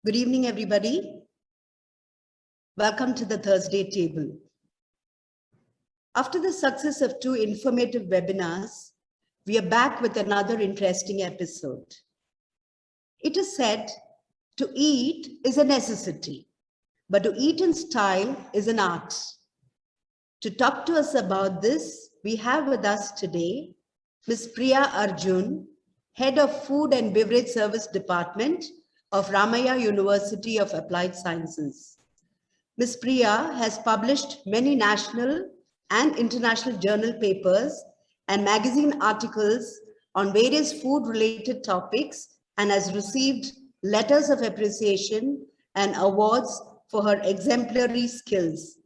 Good evening, everybody. Welcome to the Thursday table. After the success of 2 informative webinars, we are back with another interesting episode. It is said to eat is a necessity, but to eat in style is an art. To talk to us about this, we have with us today Ms. Priya Arjun, Head of Food and Beverage Service Department of Ramaiah University of Applied Sciences. Ms. Priya has published many national and international journal papers and magazine articles on various food-related topics and has received letters of appreciation and awards for her exemplary skills.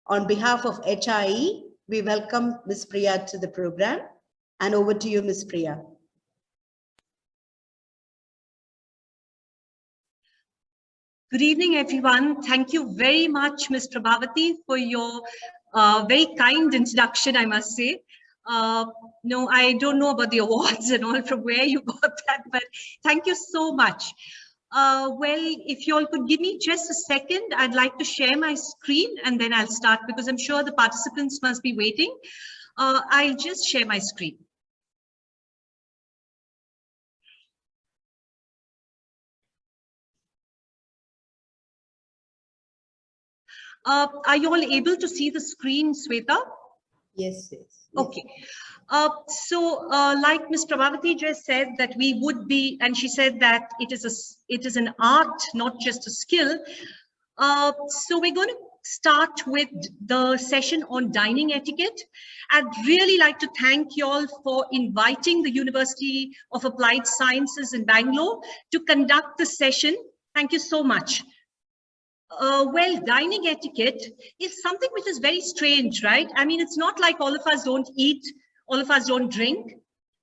On behalf of HIE, we welcome Ms. Priya to the program. And over to you, Ms. Priya. Good evening, everyone. Thank you very much, Ms. Prabhavati, for your very kind introduction, I must say. No, I don't know about the awards and all from where you got that, but thank you so much. Well, if you all could give me just a second, I'd like to share my screen and then I'll start because I'm sure the participants must be waiting. I'll just share my screen. Are you all able to see the screen, Sweta? Yes, yes. Okay. Like Ms. Prabhavati just said that we would be, and she said that it is an art, not just a skill. So we're going to start with the session on dining etiquette. I'd really like to thank you all for inviting the University of Applied Sciences in Bangalore to conduct the session. Thank you so much. Well, dining etiquette is something which is very strange, right? I mean, it's not like all of us don't eat, all of us don't drink.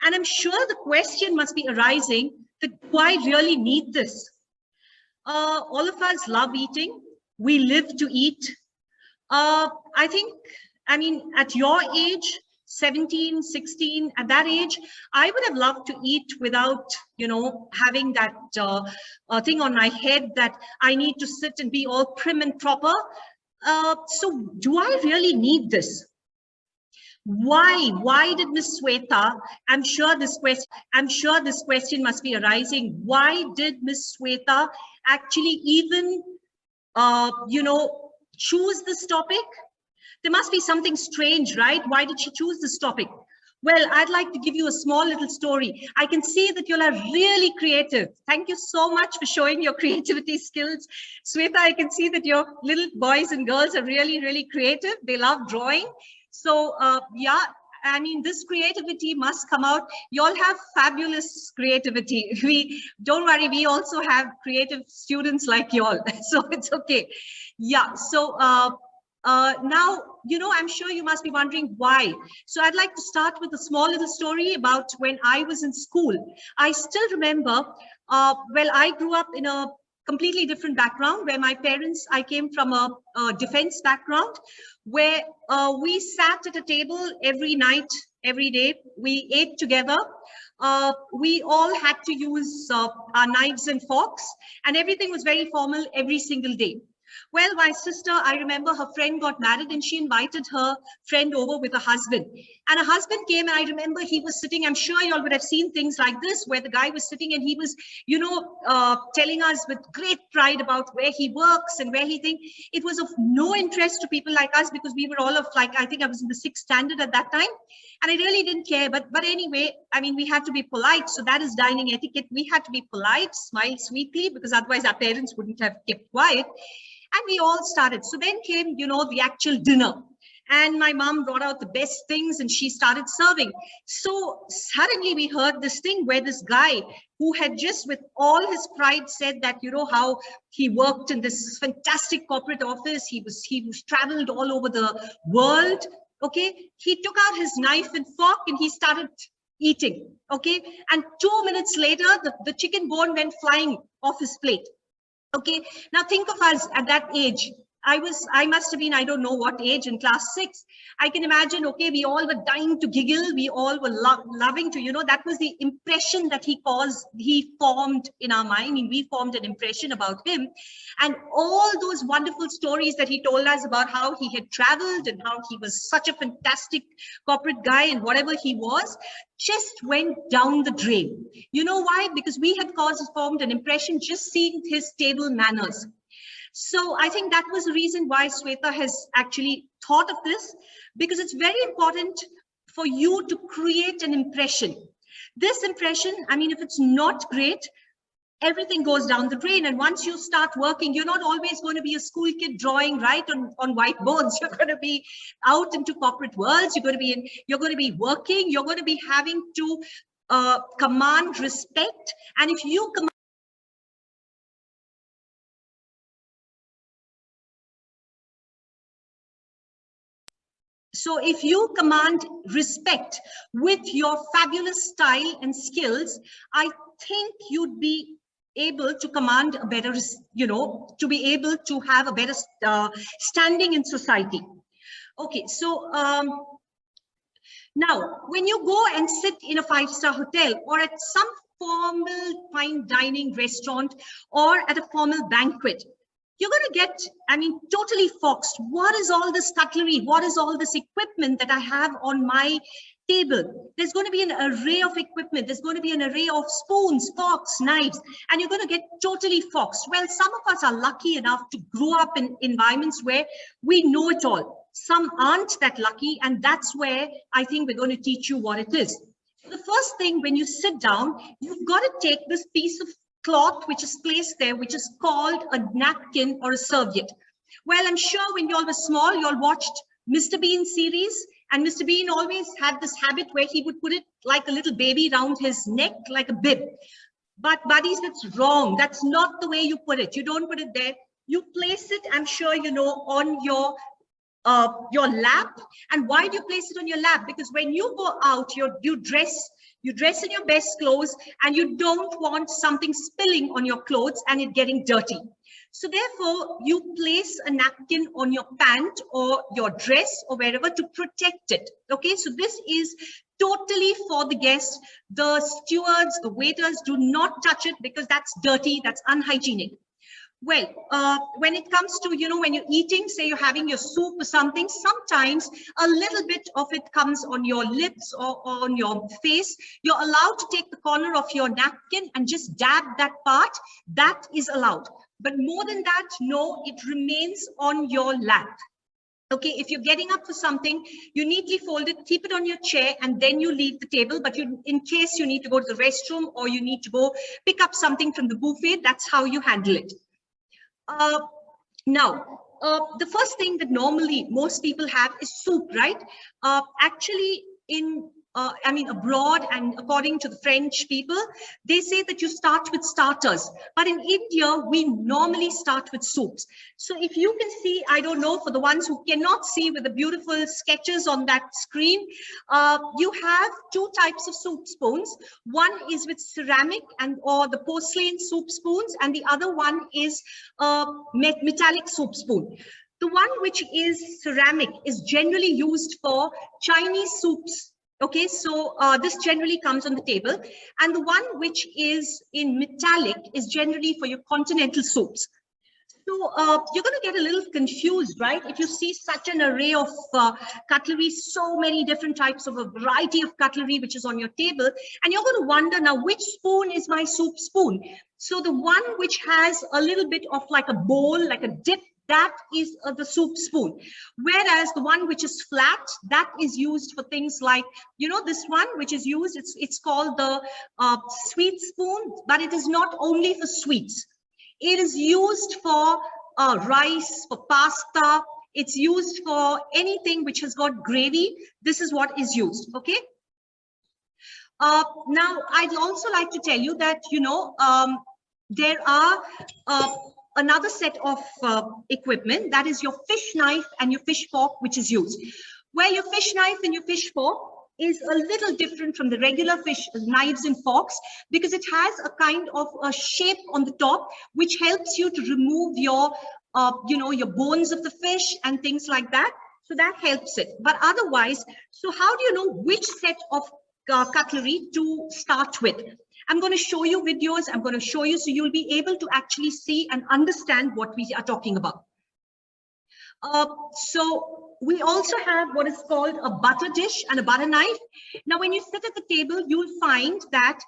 And I'm sure the question must be arising that do I really need this? All of us love eating. We live to eat. I mean, at your age, 17, 16, at that age, I would have loved to eat without, having that thing on my head that I need to sit and be all prim and proper. So do I really need this? Why did Ms. Sweta, I'm sure this question must be arising. Why did Ms. Sweta actually even, choose this topic? There must be something strange, right? Why did she choose this topic? Well, I'd like to give you a small little story. I can see that you all are really creative. Thank you so much for showing your creativity skills. Sweta, I can see that your little boys and girls are really, really creative. They love drawing. So yeah, I mean, this creativity must come out. You all have fabulous creativity. Don't worry, we also have creative students like you all. So it's okay. Yeah, so now, I'm sure you must be wondering why. So I'd like to start with a small little story about when I was in school. I still remember, well, I grew up in a completely different background where my parents, I came from a defense background where we sat at a table every night, every day. We ate together. We all had to use our knives and forks, and everything was very formal every single day. Well, my sister, I remember her friend got married and she invited her friend over with her husband. And her husband came and I remember he was sitting, I'm sure you all would have seen things like this, where the guy was sitting and he was, telling us with great pride about where he works and where he thinks. It was of no interest to people like us because we were all of I think I was in the 6th standard at that time. And I really didn't care. But anyway, I mean, we had to be polite. So that is dining etiquette. We had to be polite, smile sweetly, because otherwise our parents wouldn't have kept quiet. And we all started. So then came, the actual dinner. And my mom brought out the best things and she started serving. So suddenly we heard this thing where this guy who had just with all his pride said that, how he worked in this fantastic corporate office. He was traveled all over the world. Okay. He took out his knife and fork and he started eating. Okay. And 2 minutes later, the chicken bone went flying off his plate. Okay, now think of us at that age. I must have been, I don't know what age, in class 6. I can imagine, okay, we all were dying to giggle. We all were loving to, that was the impression that he formed in our mind. I mean, we formed an impression about him. And all those wonderful stories that he told us about how he had traveled and how he was such a fantastic corporate guy and whatever he was, just went down the drain. You know why? Because we had formed an impression just seeing his table manners. So I think that was the reason why Sweta has actually thought of this, because it's very important for you to create an impression. This impression, I mean, if it's not great, everything goes down the drain. And once you start working, you're not always going to be a school kid drawing right on whiteboards. You're going to be out into corporate worlds. You're going to be working. You're going to be having to command respect. And if you command So if you command respect with your fabulous style and skills, I think you'd be able to command a better, to be able to have a better standing in society. Okay, so now when you go and sit in a 5-star hotel or at some formal fine dining restaurant or at a formal banquet, you're going to get, I mean, totally foxed. What is all this cutlery? What is all this equipment that I have on my table? There's going to be an array of equipment. There's going to be an array of spoons, forks, knives, and you're going to get totally foxed. Well, some of us are lucky enough to grow up in environments where we know it all. Some aren't that lucky, and that's where I think we're going to teach you what it is. The first thing, when you sit down, you've got to take this piece of cloth which is placed there, which is called a napkin or a serviette. Well, I'm sure when you all were small, you all watched Mr. Bean series, and Mr. Bean always had this habit where he would put it like a little baby around his neck, like a bib. But buddies, that's wrong. That's not the way you put it. You don't put it there. You place it, I'm sure you know, on your lap. And why do you place it on your lap? Because when you go out, you dress in your best clothes, and you don't want something spilling on your clothes and it getting dirty. So therefore, you place a napkin on your pant or your dress or wherever to protect it. Okay, so this is totally for the guests. The stewards, the waiters, do not touch it because that's dirty, that's unhygienic. Well, when it comes to, when you're eating, say you're having your soup or something, sometimes a little bit of it comes on your lips or on your face. You're allowed to take the corner of your napkin and just dab that part. That is allowed. But more than that, no, it remains on your lap. Okay, if you're getting up for something, you neatly fold it, keep it on your chair, and then you leave the table. But in case you need to go to the restroom or you need to go pick up something from the buffet, that's how you handle it. Now, the first thing that normally most people have is soup, right? Actually, abroad and according to the French people, they say that you start with starters. But in India, we normally start with soups. So if you can see, I don't know, for the ones who cannot see with the beautiful sketches on that screen, you have two types of soup spoons. One is with ceramic or the porcelain soup spoons, and the other one is metallic soup spoon. The one which is ceramic is generally used for Chinese soups. Okay, so this generally comes on the table, and the one which is in metallic is generally for your continental soups. So you're going to get a little confused, right? If you see such an array of cutlery, so many different types of a variety of cutlery which is on your table, and you're going to wonder now, which spoon is my soup spoon? So the one which has a little bit of like a bowl, like a dip, that is the soup spoon. Whereas the one which is flat, that is used for things like, this one which is used, it's called the sweet spoon, but it is not only for sweets. It is used for rice, for pasta. It's used for anything which has got gravy. This is what is used, okay? Now, I'd also like to tell you that, there are another set of equipment, that is your fish knife and your fish fork, which is used. Where your fish knife and your fish fork, is a little different from the regular fish knives and forks because it has a kind of a shape on the top which helps you to remove your your bones of the fish and things like that. So that helps it. But otherwise, so how do you know which set of cutlery to start with? I'm going to show you videos. I'm going to show you so you'll be able to actually see and understand what we are talking about. So we also have what is called a butter dish and a butter knife. Now, when you sit at the table, you'll find that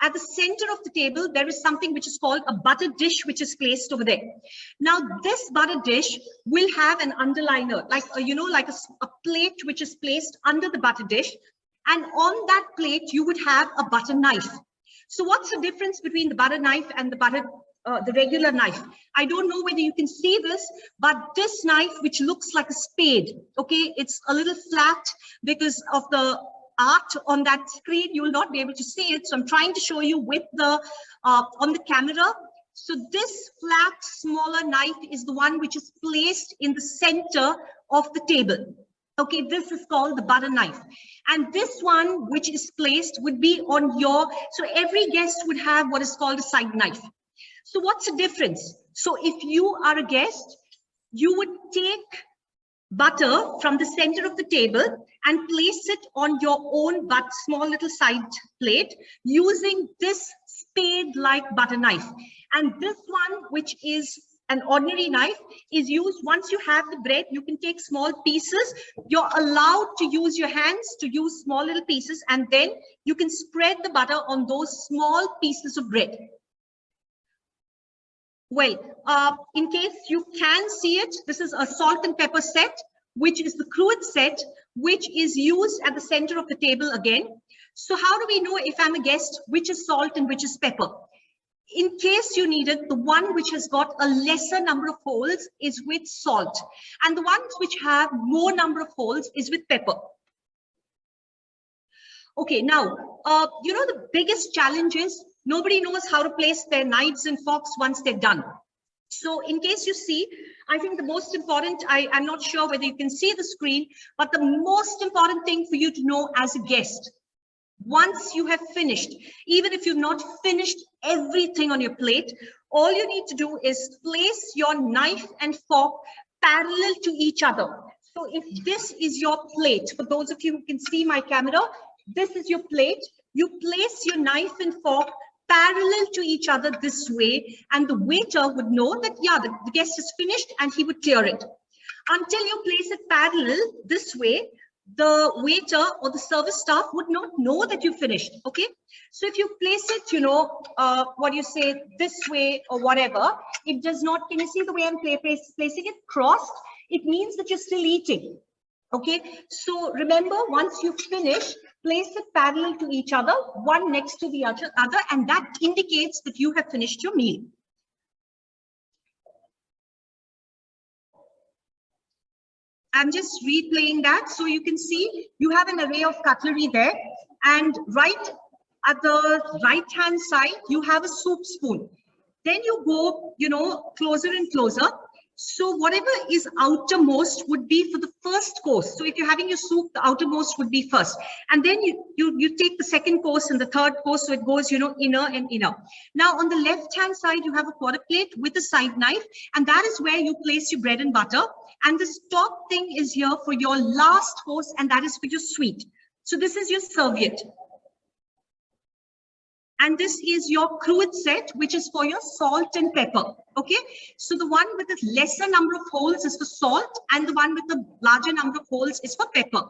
at the center of the table, there is something which is called a butter dish, which is placed over there. Now, this butter dish will have an underliner, like, like a plate which is placed under the butter dish. And on that plate, you would have a butter knife. So what's the difference between the butter knife and the regular knife? I don't know whether you can see this, but this knife, which looks like a spade, okay, it's a little flat because of the art on that screen. You will not be able to see it. So I'm trying to show you with the on the camera. So this flat, smaller knife is the one which is placed in the center of the table. Okay, this is called the butter knife. And this one, which is placed, would be on so every guest would have what is called a side knife. So what's the difference? So if you are a guest, you would take butter from the center of the table and place it on your own but small little side plate using this spade-like butter knife. And this one, which is an ordinary knife, is used once you have the bread. You can take small pieces. You're allowed to use your hands to use small little pieces, and then you can spread the butter on those small pieces of bread. Well, in case you can see it, this is a salt and pepper set, which is the cruet set, which is used at the center of the table again. So how do we know, if I'm a guest, which is salt and which is pepper? In case you need it, the one which has got a lesser number of holes is with salt, and the ones which have more number of holes is with pepper. Okay, now, the biggest challenge is nobody knows how to place their knives and forks once they're done. So in case you see, I think the most important, I'm not sure whether you can see the screen, but the most important thing for you to know as a guest, once you have finished, even if you've not finished everything on your plate, all you need to do is place your knife and fork parallel to each other. So if this is your plate, for those of you who can see my camera, this is your plate. You place your knife and fork parallel to each other this way, and the waiter would know that, yeah, the guest is finished, and he would clear it. Until you place it parallel this way, the waiter or the service staff would not know that you finished. Okay, so if you place it, this way or whatever, it does not. Can you see the way I'm placing it crossed? It means that you're still eating. Okay, so remember, once you finish, place it parallel to each other, one next to the other, and that indicates that you have finished your meal. I'm just replaying that. So you can see you have an array of cutlery there, and right at the right-hand side, you have a soup spoon. Then you go, closer and closer. So whatever is outermost would be for the first course. So if you're having your soup, the outermost would be first. And then you take the second course and the third course. So it goes, inner and inner. Now on the left-hand side, you have a quarter plate with a side knife. And that is where you place your bread and butter. And this top thing is here for your last course. And that is for your sweet. So this is your serviette. And this is your cruet set, which is for your salt and pepper. Okay, so the one with the lesser number of holes is for salt, and the one with the larger number of holes is for pepper.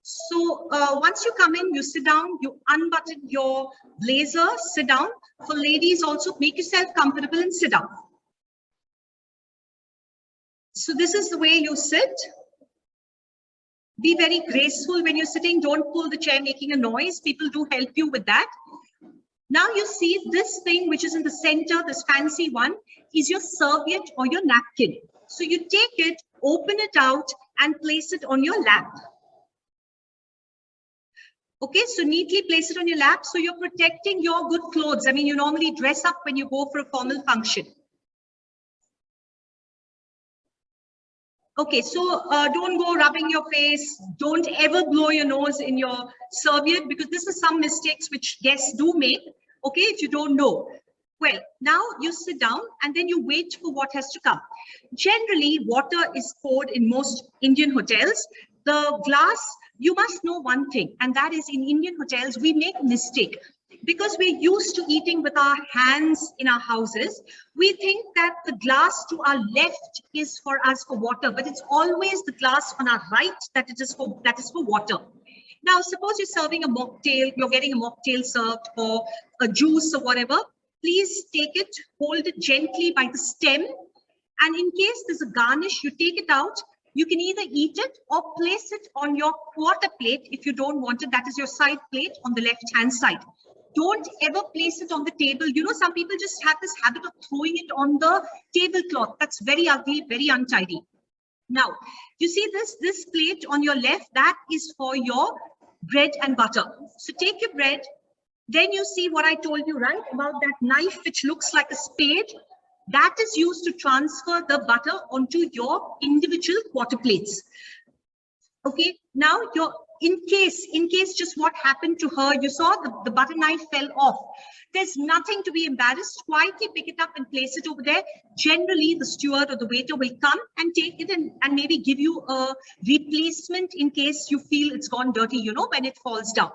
So once you come in, you sit down, you unbutton your blazer, sit down. For ladies also, make yourself comfortable and sit down. So this is the way you sit. Be very graceful when you're sitting. Don't pull the chair making a noise. People do help you with that. Now you see this thing which is in the center, this fancy one, is your serviette or your napkin. So you take it, open it out, and place it on your lap. Okay, so neatly place it on your lap. So you're protecting your good clothes. I mean, you normally dress up when you go for a formal function. Okay, so don't go rubbing your face. Don't ever blow your nose in your serviette, because this is some mistakes which guests do make, okay, if you don't know. Well, now you sit down and then you wait for what has to come. Generally, water is poured in most Indian hotels. The glass, you must know one thing, and that is in Indian hotels, we make a mistake. Because we're used to eating with our hands in our houses, we think that the glass to our left is for us for water, but it's always the glass on our right that is for water. Now, suppose you're serving a mocktail, you're getting a mocktail served or a juice or whatever. Please take it, hold it gently by the stem. And in case there's a garnish, you take it out. You can either eat it or place it on your quarter plate if you don't want it. That is your side plate on the left-hand side. Don't ever place it on the table. You know, some people just have this habit of throwing it on the tablecloth. That's very ugly, very untidy. Now, you see this plate on your left, that is for your bread and butter. So take your bread. Then you see what I told you, right, about that knife which looks like a spade. That is used to transfer the butter onto your individual quarter plates. Okay, now in case just what happened to her, you saw the butter knife fell off. There's nothing to be embarrassed. Quietly pick it up and place it over there. Generally, the steward or the waiter will come and take it and maybe give you a replacement in case you feel it's gone dirty, you know, when it falls down.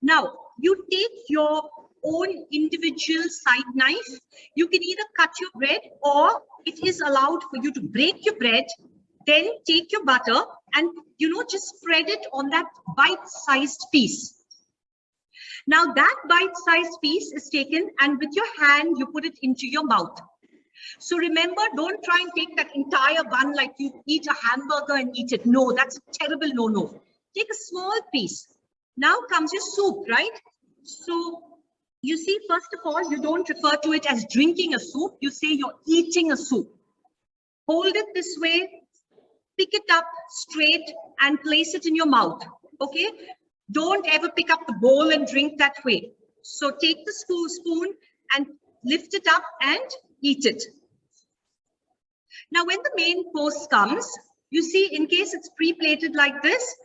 Now, you take your own individual side knife. You can either cut your bread, or it is allowed for you to break your bread, then take your butter and, you know, just spread it on that bite-sized piece. Now that bite-sized piece is taken and with your hand, you put it into your mouth. So remember, don't try and take that entire bun like you eat a hamburger and eat it. No, that's a terrible no-no. Take a small piece. Now comes your soup, right? So you see, first of all, you don't refer to it as drinking a soup. You say you're eating a soup. Hold it this way, pick it up straight and place it in your mouth, okay? Don't ever pick up the bowl and drink that way. So take the spoon and lift it up and eat it. Now, when the main course comes, you see, in case it's pre-plated like this,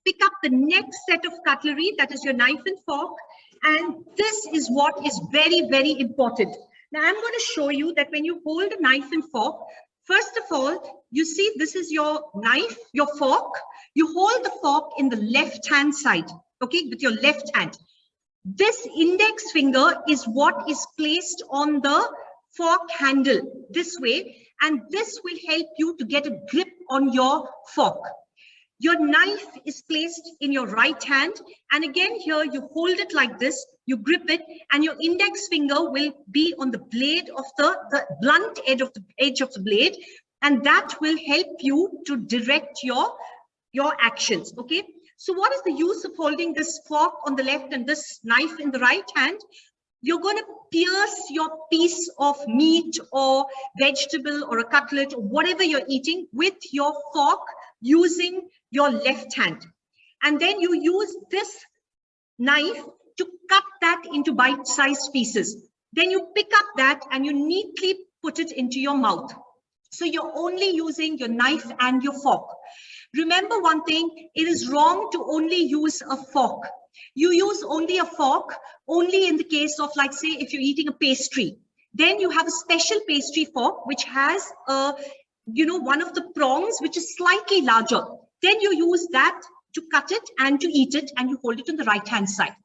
pick up the next set of cutlery, that is your knife and fork. And this is what is very, very important. Now, I'm going to show you that when you hold a knife and fork, first of all, you see this is your knife, your fork. You hold the fork in the left-hand side, okay, with your left hand. This index finger is what is placed on the fork handle this way, and this will help you to get a grip on your fork. Your knife is placed in your right hand, and again here you hold it like this, you grip it, and your index finger will be on the blade of the blunt edge of the blade, and that will help you to direct your actions, okay? So what is the use of holding this fork on the left and this knife in the right hand? You're going to pierce your piece of meat or vegetable or a cutlet or whatever you're eating with your fork using your left hand. And then you use this knife to cut that into bite-sized pieces. Then you pick up that and you neatly put it into your mouth. So you're only using your knife and your fork. Remember one thing, it is wrong to only use a fork. You use only a fork, only in the case of, like, say, if you're eating a pastry. Then you have a special pastry fork, which has one of the prongs, which is slightly larger. Then you use that to cut it and to eat it, and you hold it on the right-hand side.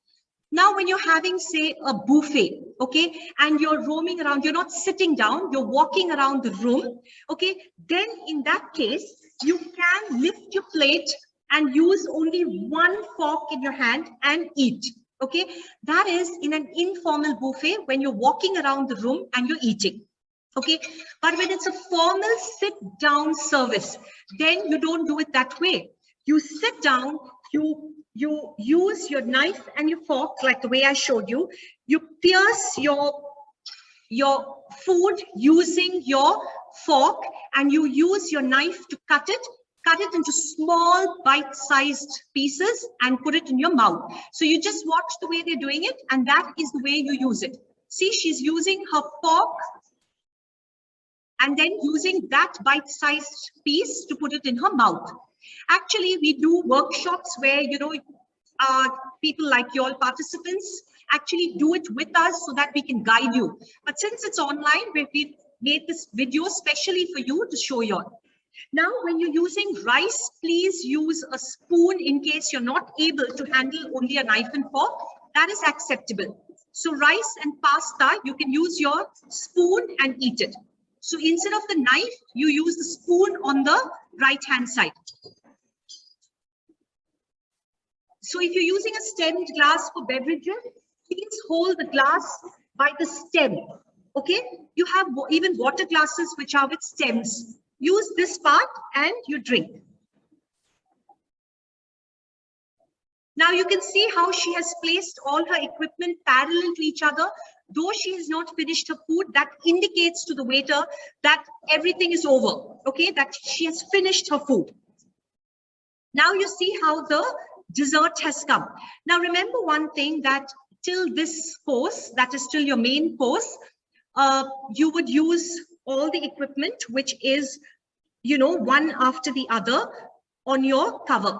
Now, when you're having, say, a buffet, okay, and you're roaming around, you're not sitting down, you're walking around the room, okay, then in that case, you can lift your plate and use only one fork in your hand and eat, okay? That is in an informal buffet when you're walking around the room and you're eating, okay? But when it's a formal sit-down service, then you don't do it that way. You sit down, you use your knife and your fork like the way I showed you. You pierce your food using your fork, and you use your knife to cut it into small bite-sized pieces and put it in your mouth. So you just watch the way they're doing it, and that is the way you use it. See, she's using her fork and then using that bite-sized piece to put it in her mouth. Actually, we do workshops where, you know, people like you all participants actually do it with us so that we can guide you. But since it's online, we've made this video specially for you to show you all. Now, when you're using rice, please use a spoon in case you're not able to handle only a knife and fork. That is acceptable. So rice and pasta, you can use your spoon and eat it. So instead of the knife, you use the spoon on the right-hand side. So if you're using a stemmed glass for beverages, please hold the glass by the stem. Okay, you have even water glasses which are with stems. Use this part and you drink. Now you can see how she has placed all her equipment parallel to each other. Though she has not finished her food, that indicates to the waiter that everything is over, okay, that she has finished her food. Now you see how the dessert has come. Now remember one thing, that till this course, that is till your main course, you would use all the equipment which is, you know, one after the other on your cover.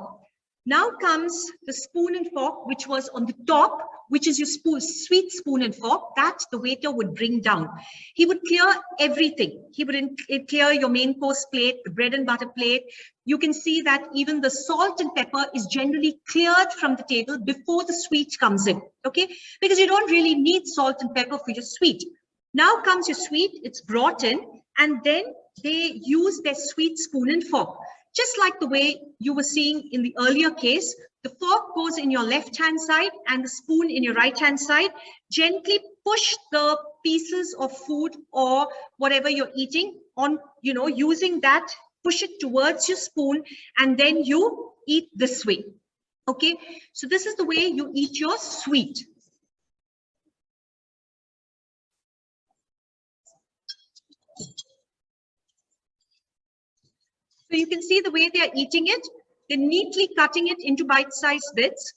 Now comes the spoon and fork, which was on the top, which is your spoon, sweet spoon and fork, that the waiter would bring down. He would clear everything. He would clear your main course plate, the bread and butter plate. You can see that even the salt and pepper is generally cleared from the table before the sweet comes in, okay? Because you don't really need salt and pepper for your sweet. Now comes your sweet, it's brought in, and then they use their sweet spoon and fork. Just like the way you were seeing in the earlier case, the fork goes in your left-hand side and the spoon in your right-hand side. Gently push the pieces of food or whatever you're eating on, you know, using that, push it towards your spoon, and then you eat this way. Okay, so this is the way you eat your sweet. So you can see the way they are eating it. They're neatly cutting it into bite-sized bits.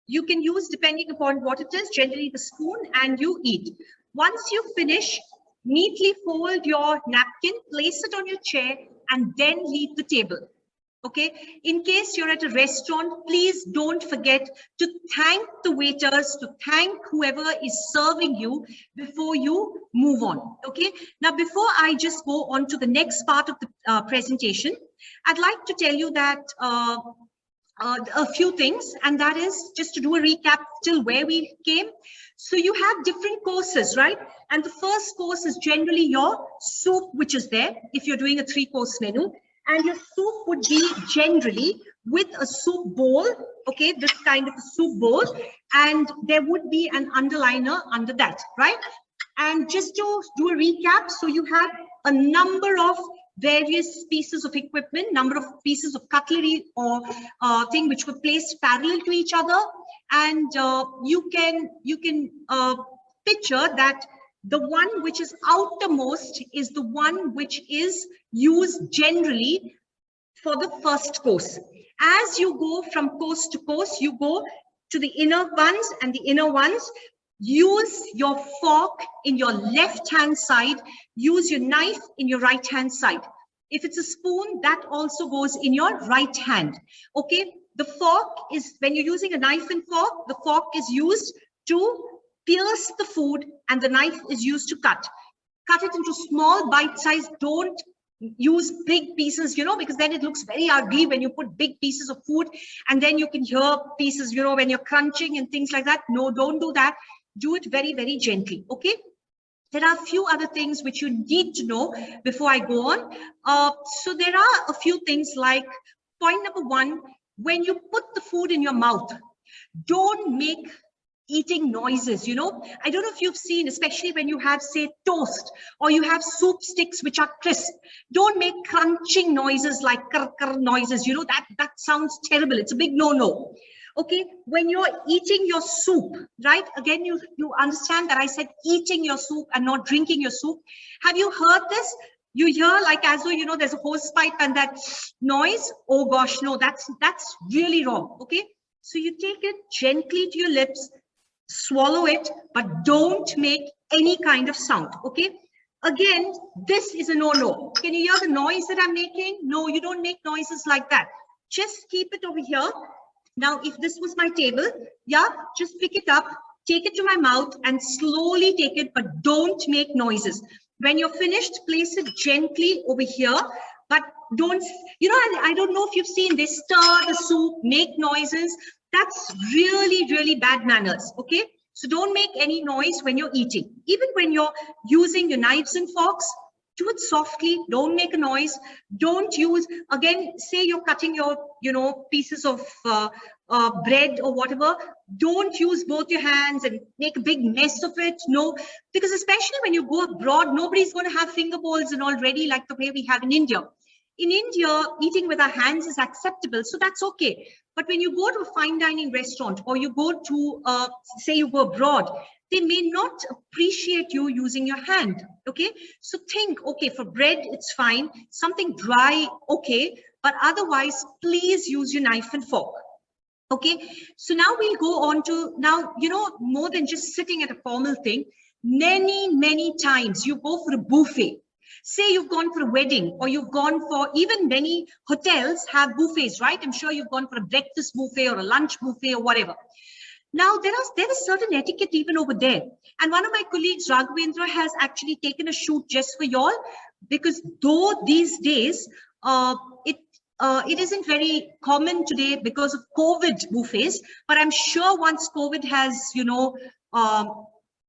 You can use, depending upon what it is, generally the spoon, and you eat. Once you finish, neatly fold your napkin, place it on your chair, and then leave the table. Okay, in case you're at a restaurant, please don't forget to thank the waiters, to thank whoever is serving you before you move on. Okay, now before I just go on to the next part of the presentation, I'd like to tell you that a few things, and that is just to do a recap till where we came. So you have different courses, right? And the first course is generally your soup, which is there if you're doing a 3-course menu. And your soup would be generally with a soup bowl, okay, this kind of a soup bowl, and there would be an underliner under that, right? And just to do a recap, so you have a number of various pieces of equipment, number of pieces of cutlery or thing which were placed parallel to each other, and you can picture that the one which is outermost is the one which is used generally for the first course. As you go from course to course, you go to the inner ones, and the inner ones, use your fork in your left-hand side, use your knife in your right-hand side. If it's a spoon, that also goes in your right hand. Okay, the fork is, when you're using a knife and fork, the fork is used to pierce the food and the knife is used to cut. Cut it into small bite size. Don't use big pieces, you know, because then it looks very ugly when you put big pieces of food and then you can hear pieces, you know, when you're crunching and things like that. No, don't do that. Do it very, very gently. Okay. There are a few other things which you need to know before I go on. So there are a few things like point number 1, when you put the food in your mouth, don't make eating noises, you know. I don't know if you've seen, especially when you have, say, toast or you have soup sticks which are crisp. Don't make crunching noises like krr noises, you know, that sounds terrible. It's a big no-no. Okay, when you're eating your soup, right? Again, you understand that I said eating your soup and not drinking your soup. Have you heard this? You hear like as though, you know, there's a hose pipe and that noise. Oh gosh, no, that's really wrong. Okay, so you take it gently to your lips, swallow it, but don't make any kind of sound. Okay, Again, this is a no-no. Can you hear the noise that I'm making? No, you don't make noises like that. Just keep it over here. Now, if this was my table, yeah, just pick it up, take it to my mouth and slowly take it, but don't make noises. When you're finished, place it gently over here, but don't, I don't know if you've seen, they stir the soup, make noises. That's really, really bad manners, okay? So don't make any noise when you're eating. Even when you're using your knives and forks, do it softly, don't make a noise. Don't use, again, say you're cutting your, pieces of bread or whatever, don't use both your hands and make a big mess of it. No, because especially when you go abroad, nobody's going to have finger bowls and all ready like the way we have in India. In India, eating with our hands is acceptable, so that's okay. But when you go to a fine dining restaurant or you go to, say you go abroad, they may not appreciate you using your hand, okay? So think, okay, for bread, it's fine. Something dry, okay. But otherwise, please use your knife and fork, okay? So now we'll go on to, now, more than just sitting at a formal thing, many times you go for a buffet. Say you've gone for a wedding or you've gone for, even many hotels have buffets, right? I'm sure you've gone for a breakfast buffet or a lunch buffet or whatever. Now, there is certain etiquette even over there. And one of my colleagues, Raghavendra, has actually taken a shoot just for y'all, because though these days, it isn't very common today because of COVID buffets, but I'm sure once COVID has,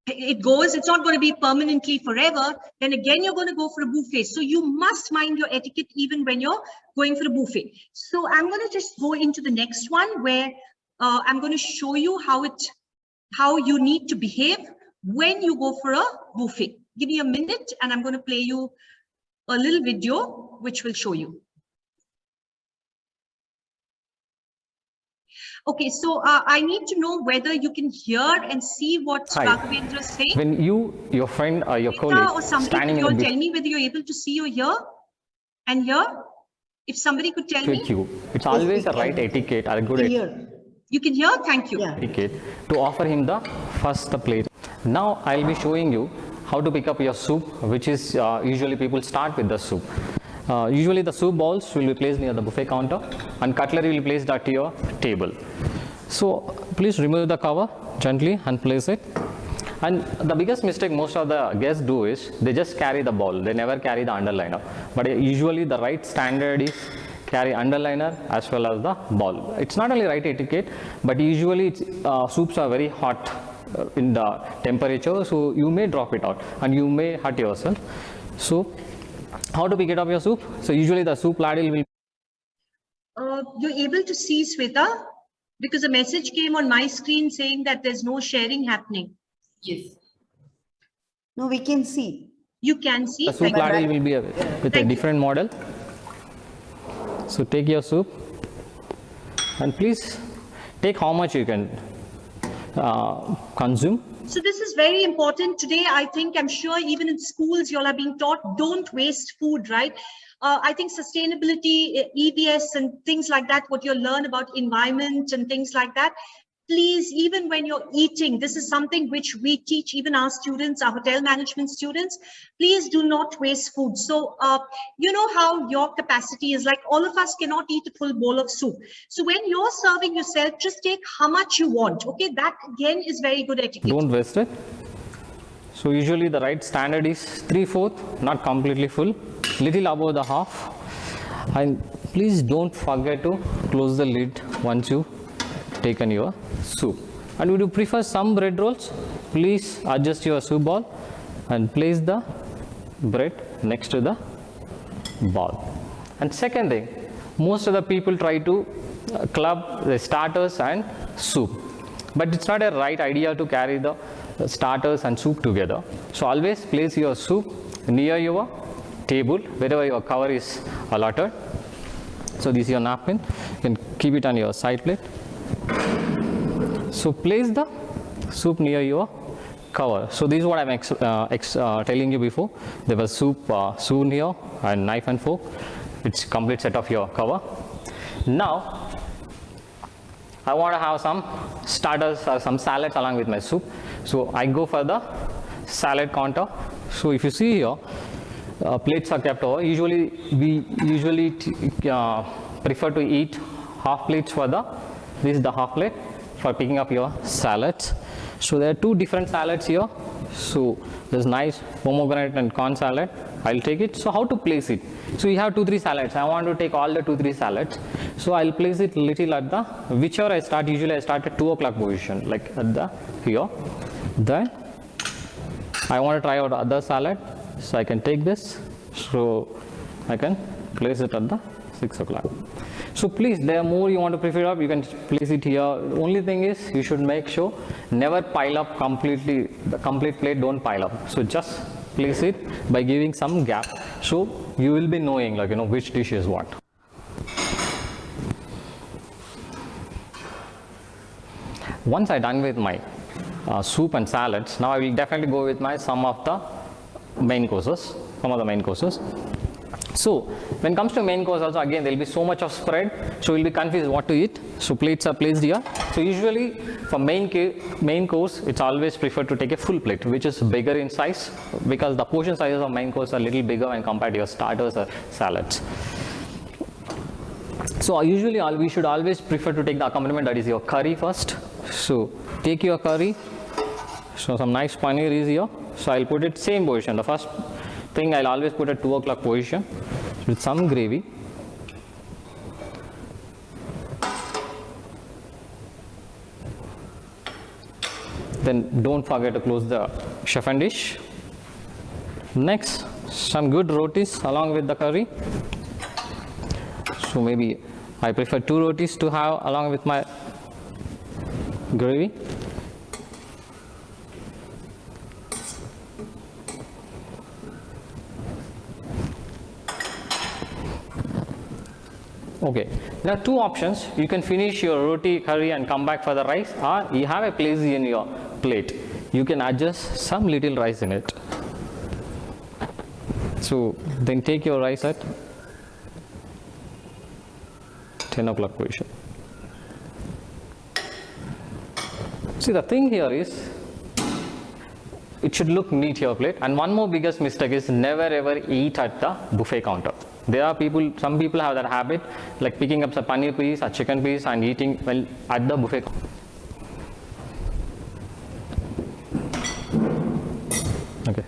it goes, it's not going to be permanently forever, then again you're going to go for a buffet. So you must mind your etiquette even when you're going for a buffet. So I'm going to just go into the next one where I'm going to show you how you need to behave when you go for a buffet. Give me a minute and I'm going to play you a little video which will show you. Okay, so I need to know whether you can hear and see what Raghavendra is saying. When your friend or your colleague or somebody, standing could you tell me whether you're able to see or hear and hear? If somebody could tell me. It's always a right etiquette or a good etiquette. You can hear? Thank you. Yeah. Etiquette to offer him the first plate. Now I'll be showing you how to pick up your soup, which is usually people start with the soup. Usually the soup bowls will be placed near the buffet counter and cutlery will be placed at your table. So please remove the cover gently and place it. And the biggest mistake most of the guests do is they just carry the bowl. They never carry the underliner. But usually the right standard is carry underliner as well as the bowl. It's not only right etiquette, but usually soups are very hot in the temperature, so you may drop it out and you may hurt yourself. So how to pick it up your soup? So usually the soup ladle will. You're able to see, Sweta, because a message came on my screen saying that there's no sharing happening. Yes. No, we can see. You can see. The soup ladle will be with a different model. So take your soup and please take how much you can consume. So this is very important today. I think, I'm sure even in schools, you all are being taught, don't waste food, right? I think sustainability, EVS and things like that, what you'll learn about environment and things like that. Please, even when you're eating, this is something which we teach even our students, our hotel management students, please do not waste food. So, you know how your capacity is, like all of us cannot eat a full bowl of soup. So when you're serving yourself, just take how much you want. Okay, that again is very good etiquette. Don't waste it. So usually the right standard is 3/4, not completely full, little above the half. And please don't forget to close the lid once you taken your soup. And would you prefer some bread rolls? Please adjust your soup bowl and place the bread next to the bowl. And second thing, most of the people try to club the starters and soup, but it's not a right idea to carry the starters and soup together. So always place your soup near your table wherever your cover is allotted. So this is your napkin, you can keep it on your side plate. So place the soup near your cover. So this is what I'm telling you before. There was soup spoon here and knife and fork. It's complete set of your cover. Now I want to have some starters or some salads along with my soup. So I go for the salad counter. So if you see here, plates are kept over. Usually, we usually prefer to eat half plates for this is the half plate for picking up your salads. So there are two different salads here. So there's nice pomegranate and corn salad. I'll take it. So how to place it? So you have 2-3 salads. I want to take all the 2-3 salads. So I'll place it little at the, whichever I start, usually I start at 2 o'clock position, like at the here. Then I want to try out other salad. So I can take this. So I can place it at the 6 o'clock. So please, there are more you want to prefer up, you can place it here. The only thing is you should make sure never pile up completely, the complete plate don't pile up. So just place it by giving some gap. So you will be knowing like, which dish is what. Once I'm done with my soup and salads, now I will definitely go with some of the main courses. So when it comes to main course also, again there will be so much of spread, so you'll be confused what to eat. So plates are placed here. So usually for main course, it's always preferred to take a full plate, which is bigger in size, because the portion sizes of main course are a little bigger when compared to your starters or salads. So usually we should always prefer to take the accompaniment, that is your curry first. So take your curry. So some nice paneer is here. So I'll put it same position. The first thing I'll always put at 2 o'clock position with some gravy. Then don't forget to close the chef and dish. Next, some good rotis along with the curry. So maybe I prefer 2 rotis to have along with my gravy. Okay, there are two options. You can finish your roti, curry and come back for the rice, or you have a place in your plate. You can adjust some little rice in it. So then take your rice at 10 o'clock position. See, the thing here is, it should look neat your plate. And one more biggest mistake is never ever eat at the buffet counter. There are people, some people have that habit, like picking up some paneer piece or chicken piece and eating well at the buffet counter. Okay.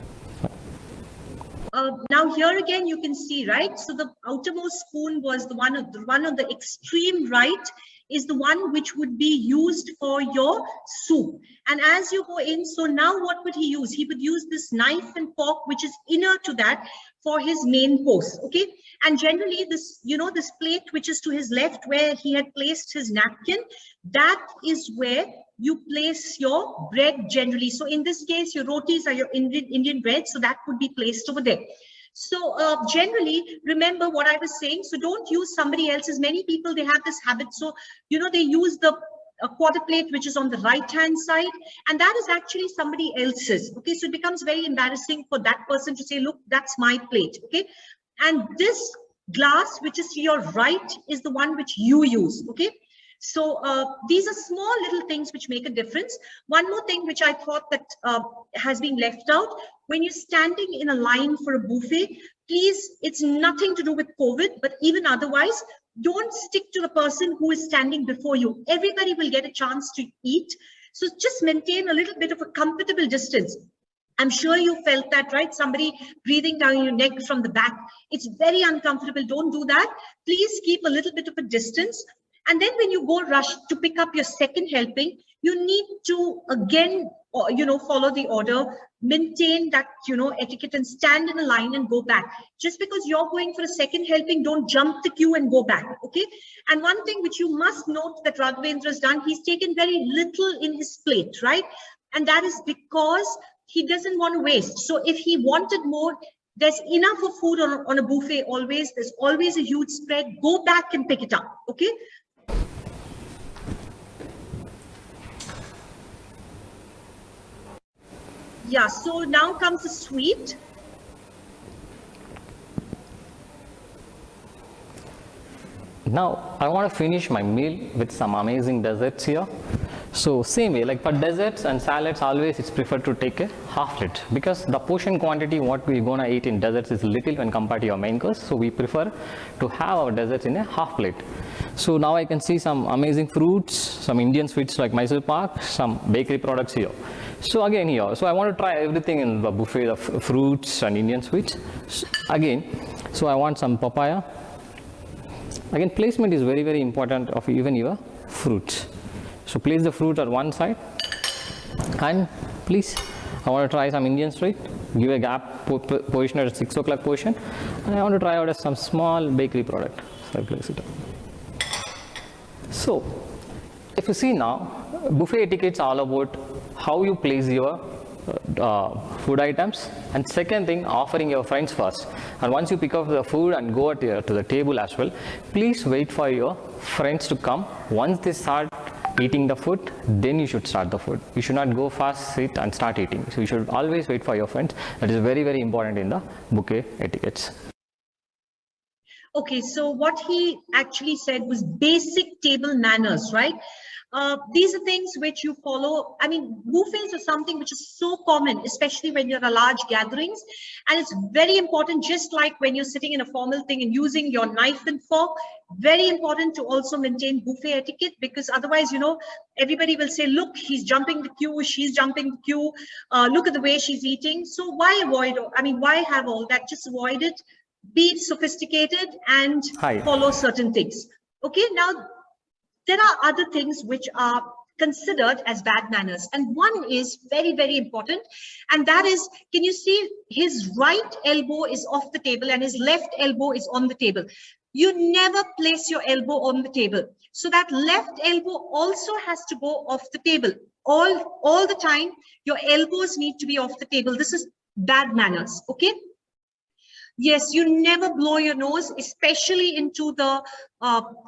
Now here again you can see, right? So the outermost spoon was the one on the extreme right is the one which would be used for your soup. And as you go in, so now what would he use? He would use this knife and fork, which is inner to that, for his main course, okay? And generally this, this plate which is to his left where he had placed his napkin, that is where you place your bread generally. So in this case, your rotis are your Indian bread, so that would be placed over there. So generally, remember what I was saying. So don't use somebody else's. Many people, they have this habit. So, they use the quarter plate, which is on the right-hand side, and that is actually somebody else's. Okay, so it becomes very embarrassing for that person to say, look, that's my plate. Okay, and this glass, which is to your right, is the one which you use. Okay. So these are small little things which make a difference. One more thing which I thought that has been left out, when you're standing in a line for a buffet, please, it's nothing to do with COVID, but even otherwise, don't stick to the person who is standing before you. Everybody will get a chance to eat. So just maintain a little bit of a comfortable distance. I'm sure you felt that, right? Somebody breathing down your neck from the back. It's very uncomfortable. Don't do that. Please keep a little bit of a distance. And then when you go rush to pick up your second helping, you need to again, follow the order, maintain that, etiquette and stand in a line and go back. Just because you're going for a second helping, don't jump the queue and go back, okay? And one thing which you must note that Raghavendra has done, he's taken very little in his plate, right? And that is because he doesn't want to waste. So if he wanted more, there's enough of food on a buffet always. There's always a huge spread. Go back and pick it up, okay? Yeah, so now comes the sweet. Now, I want to finish my meal with some amazing desserts here. So same way, like for desserts and salads, always it's preferred to take a half plate, because the portion quantity what we're gonna eat in desserts is little when compared to your main course. So we prefer to have our desserts in a half plate. So now I can see some amazing fruits, some Indian sweets like Mysore Pak, some bakery products here. So again here, so I want to try everything in the buffet of fruits and Indian sweets. Again, so I want some papaya. Again, placement is very important of even your fruits. So place the fruit at one side, and please, I want to try some Indian sweet. Give a gap position at 6 o'clock position, and I want to try out some small bakery product. So I place it up. So if you see now, buffet etiquette is all about how you place your food items, and second thing, offering your friends first. And once you pick up the food and go to the table as well, please wait for your friends to come. Once they start eating the food, then you should start the food. You should not go fast, sit and start eating. So you should always wait for your friends. That is very important in the bouquet etiquettes. Okay, so what he actually said was basic table manners, right? These are things which you follow. I mean, buffets are something which is so common, especially when you're at large gatherings. And it's very important, just like when you're sitting in a formal thing and using your knife and fork, very important to also maintain buffet etiquette, because otherwise, you know, everybody will say, look, he's jumping the queue, she's jumping the queue, look at the way she's eating. So why avoid, I mean, why have all that? Just avoid it, be sophisticated and follow certain things. Okay, now, there are other things which are considered as bad manners. And one is very important. And that is, can you see his right elbow is off the table and his left elbow is on the table. You never place your elbow on the table. So that left elbow also has to go off the table. All the time, your elbows need to be off the table. This is bad manners, okay? Yes, you never blow your nose, especially into the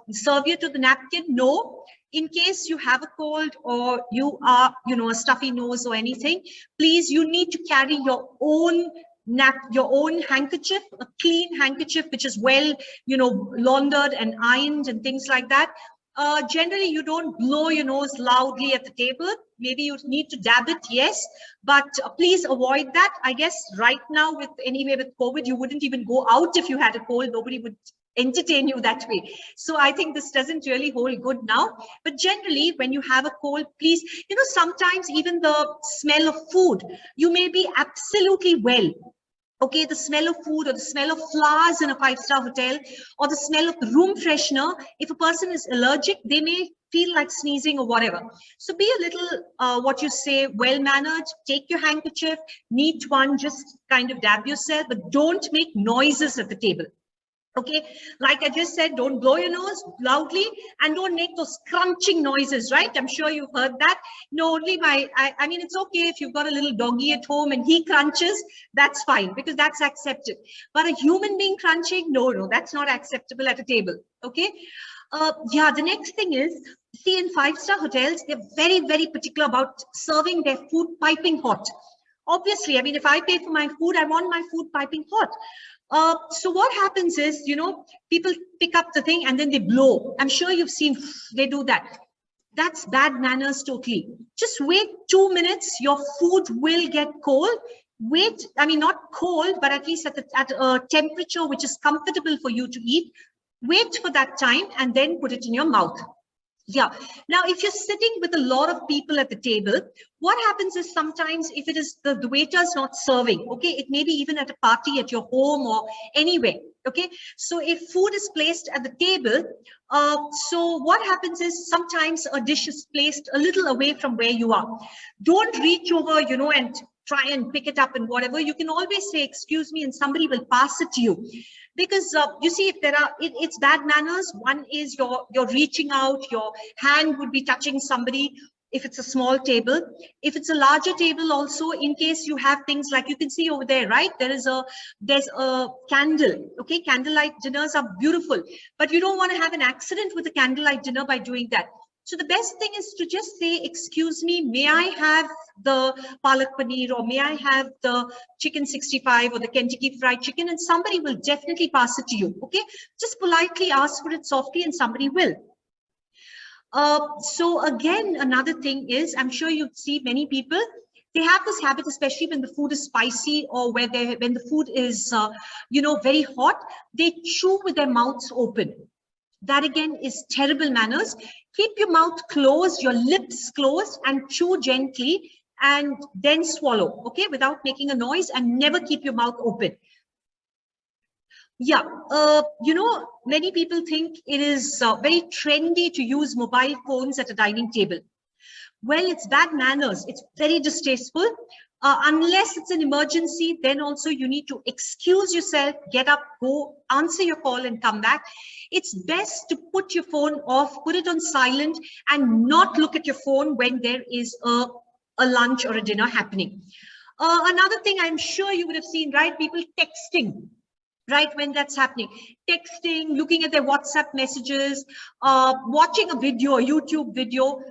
serviette to the napkin. No, in case you have a cold or you are, you know, a stuffy nose or anything, please, you need to carry your own handkerchief, a clean handkerchief, which is well, you know, laundered and ironed and things like that. Generally, you don't blow your nose loudly at the table. Maybe you need to dab it, yes, but please avoid that. I guess right now with COVID, you wouldn't even go out if you had a cold. Nobody would entertain you that way. So I think this doesn't really hold good now. But generally, when you have a cold, please, you know, sometimes even the smell of food, you may be absolutely well. Okay, the smell of food or the smell of flowers in a 5-star hotel or the smell of the room freshener, if a person is allergic, they may feel like sneezing or whatever. So be a little, what you say, well-mannered, take your handkerchief, neat one, just kind of dab yourself, but don't make noises at the table. Okay, like I just said, don't blow your nose loudly and don't make those crunching noises, right? I'm sure you've heard that. No, only I mean, it's okay if you've got a little doggy at home and he crunches, that's fine, because that's accepted. But a human being crunching, no, that's not acceptable at a table, okay? Yeah, the next thing is, see, in 5-star hotels, they're very particular about serving their food piping hot. Obviously, I mean, if I pay for my food, I want my food piping hot. So what happens is, you know, people pick up the thing and then they blow. I'm sure you've seen they do that. That's bad manners totally. Just wait 2 minutes. Your food will get cold. Wait, I mean, not cold, but at least at a temperature which is comfortable for you to eat. Wait for that time and then put it in your mouth. Yeah. Now, if you're sitting with a lot of people at the table, what happens is sometimes if it is the waiter's not serving, okay, it may be even at a party at your home or anywhere, okay. So if food is placed at the table, so what happens is sometimes a dish is placed a little away from where you are. Don't reach over, you know, and try and pick it up and whatever. You can always say, excuse me, and somebody will pass it to you. Because you see, if there are, it's bad manners. One is you're reaching out, your hand would be touching somebody if it's a small table. If it's a larger table also, in case you have things like you can see over there, right? There's a candle, okay? Candlelight dinners are beautiful, but you don't want to have an accident with a candlelight dinner by doing that. So the best thing is to just say, excuse me, may I have the palak paneer, or may I have the chicken 65 or the Kentucky fried chicken, and somebody will definitely pass it to you, okay? Just politely ask for it softly and somebody will. So again, another thing is, I'm sure you see many people, they have this habit, especially when the food is spicy or when the food is, very hot, they chew with their mouths open. That again is terrible manners. Keep your mouth closed, your lips closed, and chew gently and then swallow, okay, without making a noise, and never keep your mouth open. Yeah, many people think it is very trendy to use mobile phones at a dining table. Well, it's bad manners. It's very distasteful. Unless it's an emergency, then also you need to excuse yourself, get up, go, answer your call and come back. It's best to put your phone off, put it on silent, and not look at your phone when there is a lunch or a dinner happening. Another thing I'm sure you would have seen, right? People texting. Right when that's happening, texting, looking at their WhatsApp messages, watching a video, a YouTube video,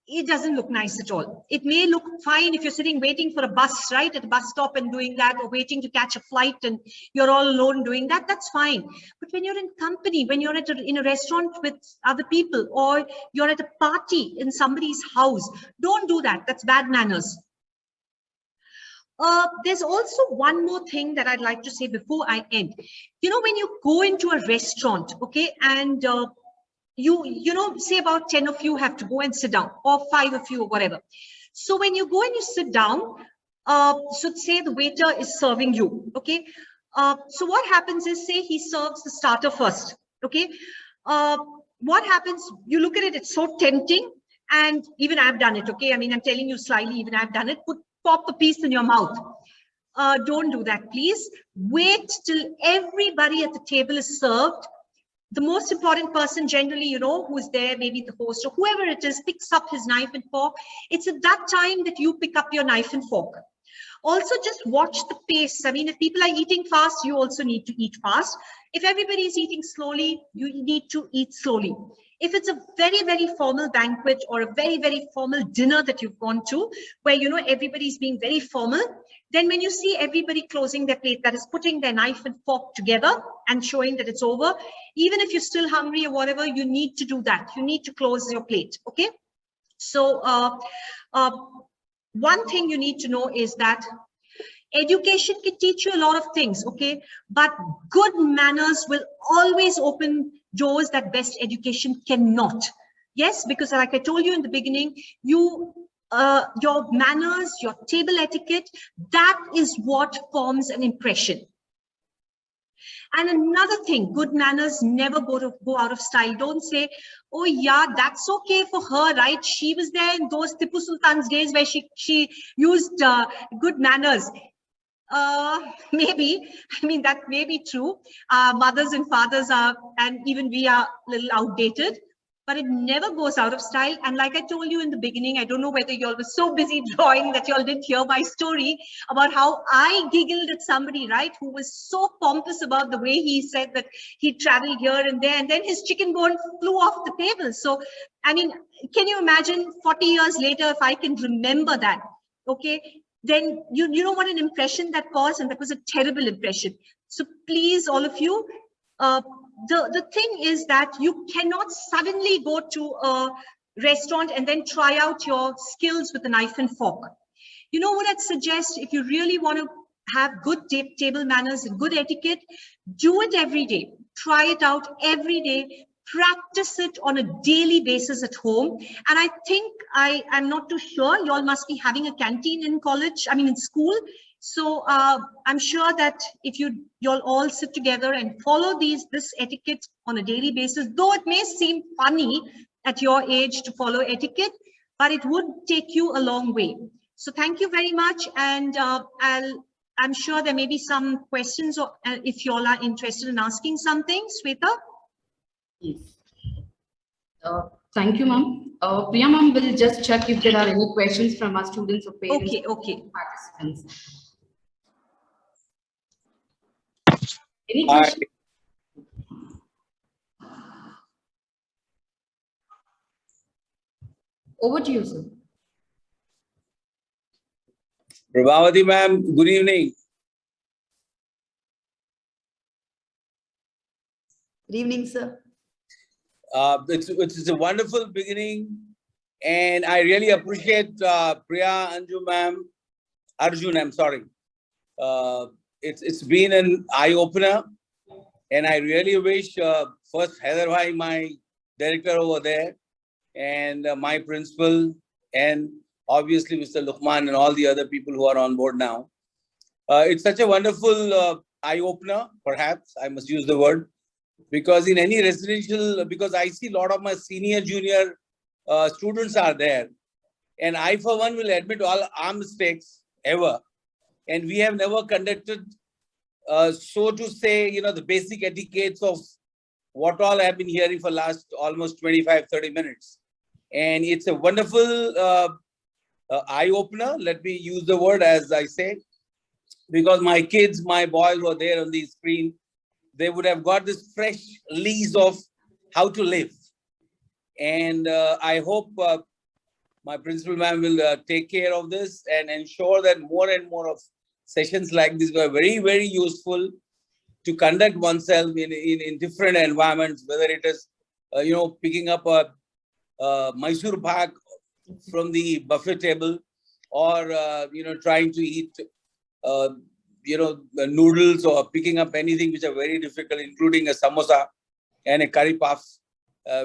it doesn't look nice at all. It may look fine if you're sitting waiting for a bus, right, at a bus stop and doing that, or waiting to catch a flight and you're all alone doing that, that's fine. But when you're in company, when you're in a restaurant with other people, or you're at a party in somebody's house, don't do that. That's bad manners. There's also one more thing that I'd like to say before I end. When you go into a restaurant, okay, and say about 10 of you have to go and sit down, or 5 of you, or whatever. So when you go and you sit down, so say the waiter is serving you, okay. So what happens is, say he serves the starter first, okay. What happens, you look at it, it's so tempting, and even I've done it, okay. I mean, I'm telling you slyly, even I've done it. Pop a piece in your mouth. Don't do that, please. Wait till everybody at the table is served. The most important person generally, who's there, maybe the host or whoever it is, picks up his knife and fork. It's at that time that you pick up your knife and fork. Also, just watch the pace. I mean, if people are eating fast, you also need to eat fast. If everybody is eating slowly, you need to eat slowly. If it's a very, very formal banquet or a very, very formal dinner that you've gone to, where, everybody's being very formal, then when you see everybody closing their plate, that is putting their knife and fork together and showing that it's over, even if you're still hungry or whatever, you need to do that. You need to close your plate, okay? So one thing you need to know is that education can teach you a lot of things, okay? But good manners will always open doors that best education cannot. Yes, because like I told you in the beginning, your manners, your table etiquette, that is what forms an impression. And another thing, good manners never go out of style. Don't say, oh yeah, that's okay for her, right? She was there in those Tipu Sultan's days where she used good manners. Maybe, I mean, that may be true. Mothers and fathers are, and even we are a little outdated, but it never goes out of style. And like I told you in the beginning, I don't know whether you all were so busy drawing that you all didn't hear my story about how I giggled at somebody, right, who was so pompous about the way he said that he traveled here and there, and then his chicken bone flew off the table. So, I mean, can you imagine 40 years later, if I can remember that, okay, then you know what an impression that caused, and that was a terrible impression. So please, all of you, the thing is that you cannot suddenly go to a restaurant and then try out your skills with a knife and fork. You know what I'd suggest, if you really want to have good table manners and good etiquette, do it every day. Try it out every day. Practice it on a daily basis at home. And I think, I'm not too sure, you all must be having a canteen in college, I mean in school. So I'm sure that if you all sit together and follow this etiquette on a daily basis, though it may seem funny at your age to follow etiquette, but it would take you a long way. So thank you very much. And I'm sure there may be some questions, or if you all are interested in asking something. Sweta? Yes. Thank you, ma'am. Priya ma'am will just check if there are any questions from our students or parents. Okay. Participants. Any questions? Over to you, sir. Prabhavati ma'am, good evening. Good evening, sir. It's a wonderful beginning, and I really appreciate Priya, Anju ma'am, Arjun, I'm sorry. It's been an eye-opener, and I really wish first Heather Bhai, my director over there, and my principal, and obviously Mr. Luqman and all the other people who are on board now. It's such a wonderful eye-opener, perhaps I must use the word, because in any residential, because I see a lot of my senior, junior students are there, and I for one will admit all our mistakes ever, and we have never conducted, so to say, the basic etiquettes of what all I have been hearing for last almost 25-30 minutes. And it's a wonderful eye-opener, let me use the word as I say, because my kids, my boys were there on the screen. They would have got this fresh lease of how to live. And I hope my principal ma'am will take care of this and ensure that more and more of sessions like this were very, very useful to conduct oneself in different environments, whether it is, picking up a Mysore Pak from the buffet table, or, trying to eat, noodles, or picking up anything which are very difficult, including a samosa and a curry puff,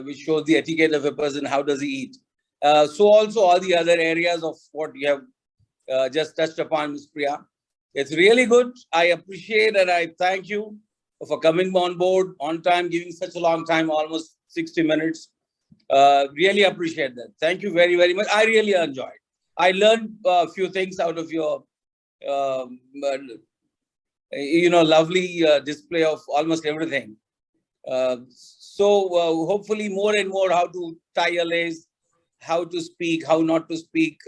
which shows the etiquette of a person, how does he eat. So also all the other areas of what you have just touched upon, Ms. Priya. It's really good. I appreciate and I thank you for coming on board on time, giving such a long time, almost 60 minutes. Really appreciate that. Thank you very, very much. I really enjoyed. I learned a few things out of your, lovely display of almost everything. So hopefully more and more how to tie a lace, how to speak, how not to speak.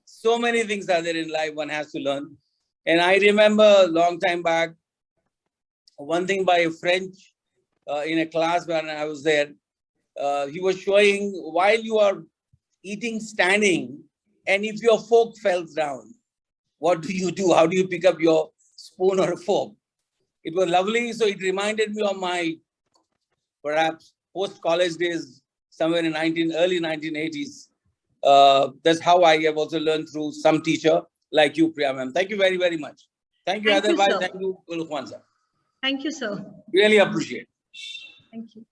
So many things are there in life one has to learn. And I remember a long time back, one thing by a French in a class when I was there. He was showing while you are eating standing, and if your fork falls down, what do you do? How do you pick up your spoon or a fork? It was lovely. So it reminded me of my perhaps post-college days, somewhere in early 1980s. That's how I have also learned through some teacher like you, Priya ma'am. Thank you very, very much. Thank you, Thank you, otherwise. sir. Thank you, Luqman sir. Thank you, sir. Really appreciate. Thank you.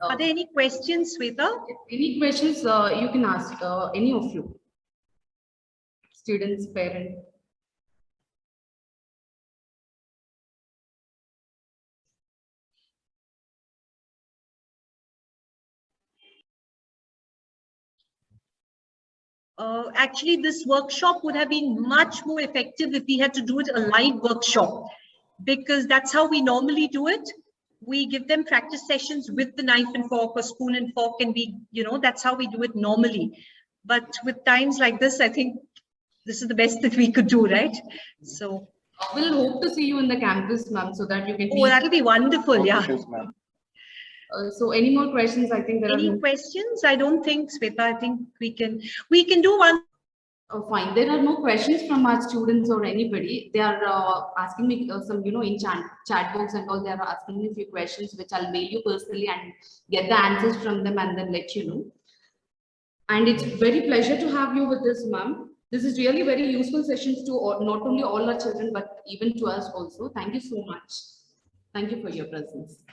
Are there any questions, Sweta? Any questions you can ask, any of you? Students, parents. Actually, this workshop would have been much more effective if we had to do it a live workshop, because that's how we normally do it. We give them practice sessions with the knife and fork or spoon and fork, and that's how we do it normally. But with times like this, I think this is the best that we could do, right? So we'll hope to see you in the campus, ma'am, so that you can. Oh, that'll be wonderful, yeah. So any more questions? I think there are any questions? I don't think, Sweta. I think we can do one. Oh, fine. There are no questions from our students or anybody. They are asking me some, in chat box and all. They are asking me a few questions, which I'll mail you personally and get the answers from them and then let you know. And it's very pleasure to have you with us, ma'am. This is really very useful sessions to not only all our children, but even to us also. Thank you so much. Thank you for your presence.